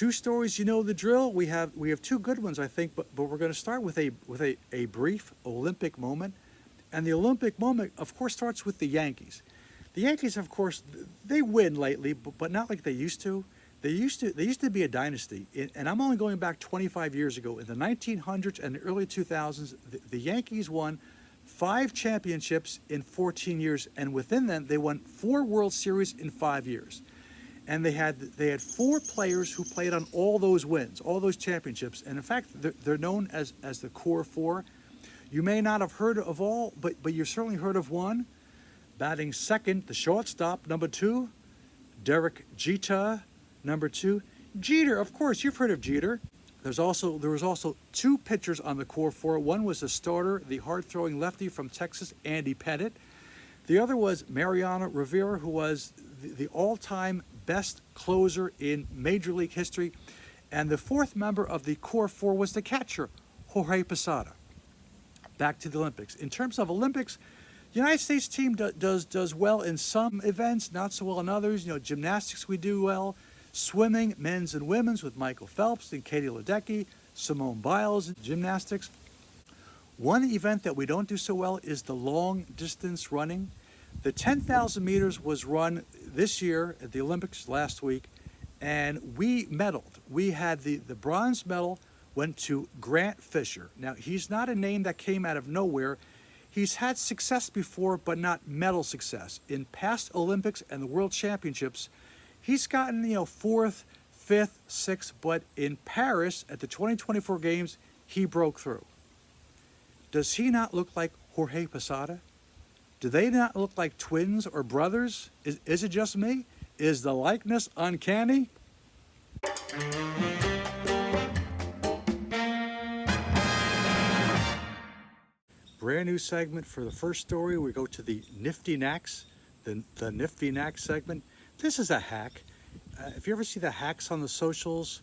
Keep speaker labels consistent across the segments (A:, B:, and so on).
A: Two stories, you know the drill. We have two good ones, I think, but we're going to start with a brief Olympic moment, and the Olympic moment, of course, starts with the Yankees. The Yankees, of course, they win lately, but not like they used to. They used to be a dynasty, and I'm only going back 25 years ago. In the 1900s and the early 2000s, the Yankees won 5 championships in 14 years, and within them, they won 4 World Series in 5 years. And they had 4 players who played on all those wins, all those championships. And in fact, they're known as the Core Four. You may not have heard of all, but you've certainly heard of one. Batting second, the shortstop, number 2, Derek Jeter, number 2. Jeter, of course, you've heard of Jeter. There was also 2 pitchers on the Core Four. One was the starter, the hard-throwing lefty from Texas, Andy Pettitte. The other was Mariano Rivera, who was the all-time best closer in Major League history. And the 4th member of the Core Four was the catcher, Jorge Posada. Back to the Olympics. In terms of Olympics, the United States team does well in some events, not so well in others. You know, gymnastics we do well. Swimming, men's and women's, with Michael Phelps and Katie Ledecky, Simone Biles in gymnastics. One event that we don't do so well is the long distance running. The 10,000 meters was run this year at the Olympics last week, and we medaled. We had the bronze medal went to Grant Fisher. Now, he's not a name that came out of nowhere. He's had success before, but not medal success. In past Olympics and the World Championships, he's gotten, 4th, 5th, 6th, but in Paris at the 2024 Games, he broke through. Does he not look like Jorge Posada? Do they not look like twins or brothers? Is it just me? Is the likeness uncanny? Brand new segment for the first story. We go to the Nifty Knacks, the Nifty Knacks segment. This is a hack. If you ever see the hacks on the socials,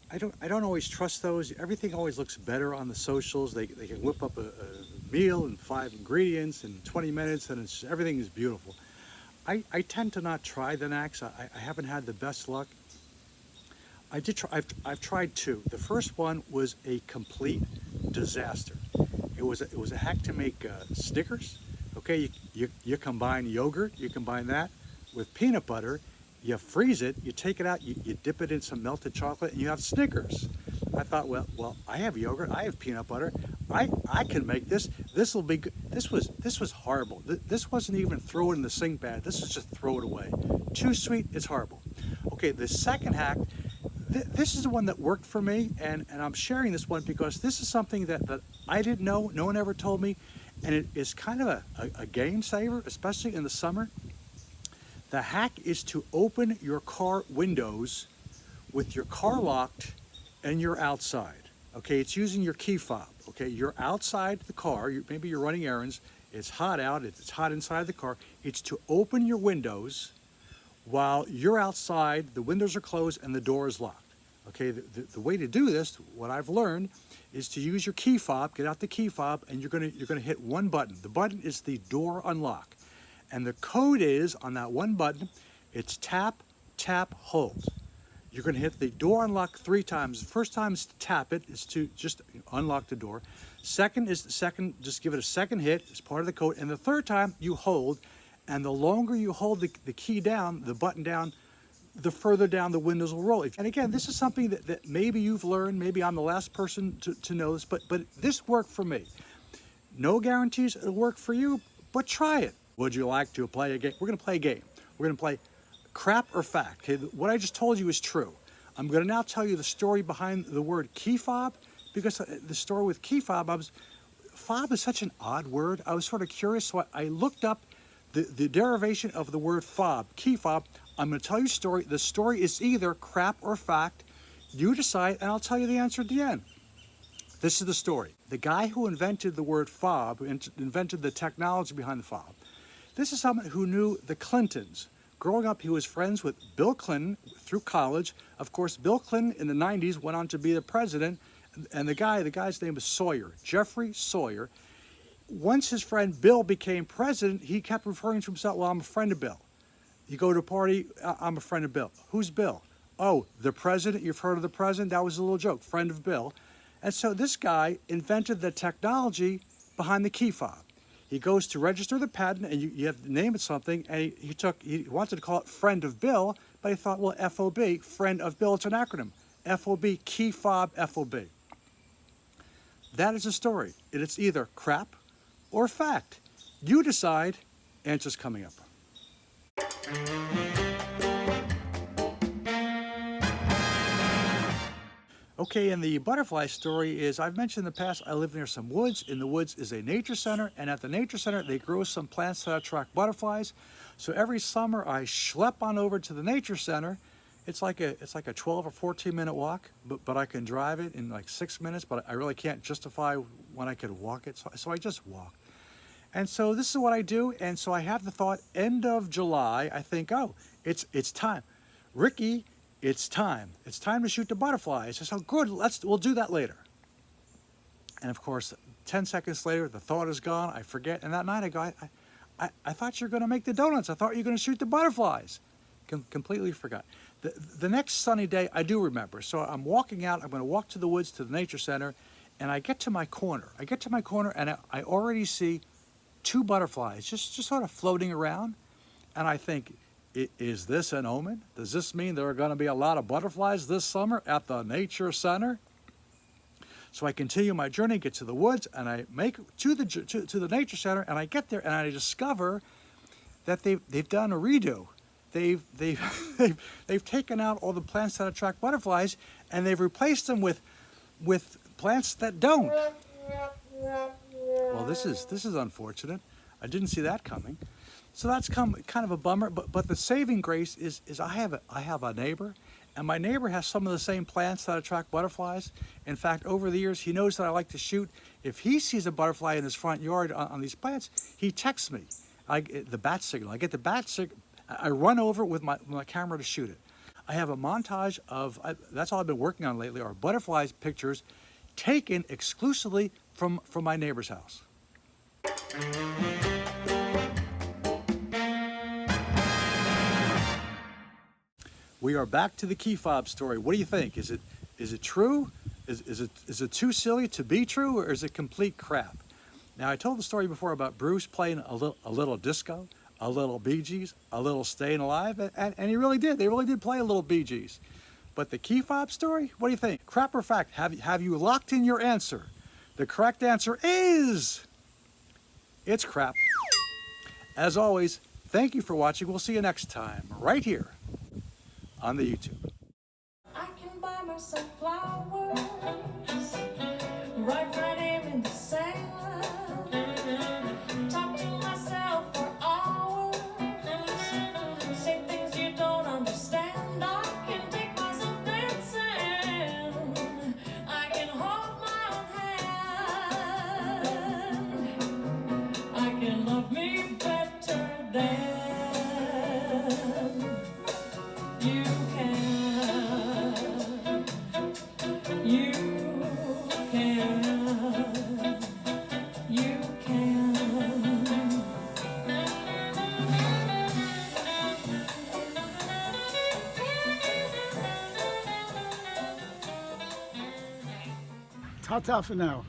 A: I don't always trust those. Everything always looks better on the socials. They can whip up a meal in 5 ingredients in 20 minutes, and everything is beautiful. I tend to not try the knacks. I haven't had the best luck. I've tried 2. The first one was a complete disaster. It was a hack to make Snickers. Okay, you combine yogurt, you combine that with peanut butter, you freeze it, you take it out, you dip it in some melted chocolate, and you have Snickers. I thought, well, I have yogurt, I have peanut butter, I can make this. This will be good. This was horrible. This wasn't even throw it in the sink bag. This was just throw it away. Too sweet, it's horrible. Okay, the second hack, this is the one that worked for me, and I'm sharing this one because this is something that I didn't know, no one ever told me, and it is kind of a game saver, especially in the summer. The hack is to open your car windows with your car locked and you're outside. Okay, it's using your key fob. Okay, you're outside the car, maybe you're running errands, it's hot out, it's hot inside the car. It's to open your windows while you're outside, the windows are closed and the door is locked. Okay, the way to do this, what I've learned, is to use your key fob, get out the key fob, and you're gonna hit one button. The button is the door unlock. And the code is, on that one button, it's tap, tap, hold. You're gonna hit the door unlock 3 times. The first time is to tap it, is to just unlock the door. Second, just give it a second hit, it's part of the code. And the third time, you hold, and the longer you hold the key down, the button down, the further down the windows will roll. And again, this is something that maybe you've learned, maybe I'm the last person to know this, but this worked for me. No guarantees it'll work for you, but try it. Would you like to play a game? We're gonna play a game. We're gonna play crap or fact. Okay, what I just told you is true. I'm gonna now tell you the story behind the word key fob, because the story with key fob, fob is such an odd word. I was sort of curious, so I looked up the derivation of the word fob, key fob. I'm gonna tell you a story. The story is either crap or fact. You decide, and I'll tell you the answer at the end. This is the story. The guy who invented the word fob, invented the technology behind the fob, this is someone who knew the Clintons. Growing up, he was friends with Bill Clinton through college. Of course, Bill Clinton in the 90s went on to be the president, and the guy's name was Sawyer, Jeffrey Sawyer. Once his friend Bill became president, he kept referring to himself, well, I'm a friend of Bill. You go to a party, I'm a friend of Bill. Who's Bill? Oh, the president, you've heard of the president? That was a little joke, friend of Bill. And so this guy invented the technology behind the key fob. He goes to register the patent, and you have to name it something, and he wanted to call it friend of Bill, but he thought, well, FOB, friend of Bill, it's an acronym. FOB, key fob, FOB. That is a story. It's either crap or fact. You decide. Answers coming up. Okay, and the butterfly story is, I've mentioned in the past, I live near some woods. In the woods is a nature center, and at the nature center, they grow some plants that attract butterflies. So every summer, I schlep on over to the nature center. It's like a 12 or 14 minute walk, but I can drive it in like 6 minutes, but I really can't justify when I could walk it, so I just walk. And so this is what I do, and so I have the thought, end of July, I think, oh, it's time. Ricky, it's time. It's time to shoot the butterflies. I said, good, we'll do that later. And of course, 10 seconds later, the thought is gone, I forget, and that night I go, I thought you were gonna make the donuts. I thought you were gonna shoot the butterflies. Completely forgot. The next sunny day, I do remember. So I'm walking out, I'm gonna walk to the woods to the nature center, and I get to my corner. And I already see 2 butterflies just sort of floating around. And I think, is this an omen? Does this mean there are gonna be a lot of butterflies this summer at the nature center? So I continue my journey, get to the woods, and I make to the nature center, and I get there and I discover that they've done a redo. They've taken out all the plants that attract butterflies, and they've replaced them with plants that don't. Well, this is unfortunate. I didn't see that coming. So that's kind of a bummer. But the saving grace is I have a neighbor, and my neighbor has some of the same plants that attract butterflies. In fact, over the years, he knows that I like to shoot. If he sees a butterfly in his front yard on these plants, he texts me the bat signal. I get the bat signal. I run over with my camera to shoot it. I have a montage of, that's all I've been working on lately, are butterflies pictures taken exclusively from my neighbor's house. We are back to the key fob story. What do you think? Is it true? Is it too silly to be true, or is it complete crap? Now, I told the story before about Bruce playing a little disco, a little Bee Gees, a little Staying Alive, and he really did. They really did play a little Bee Gees. But the key fob story, what do you think? Crap or fact? Have you locked in your answer? The correct answer is, it's crap. As always, thank you for watching. We'll see you next time, right here on the YouTube.
B: I can buy myself flowers, write my name in the sand.
C: Ta-ta for now.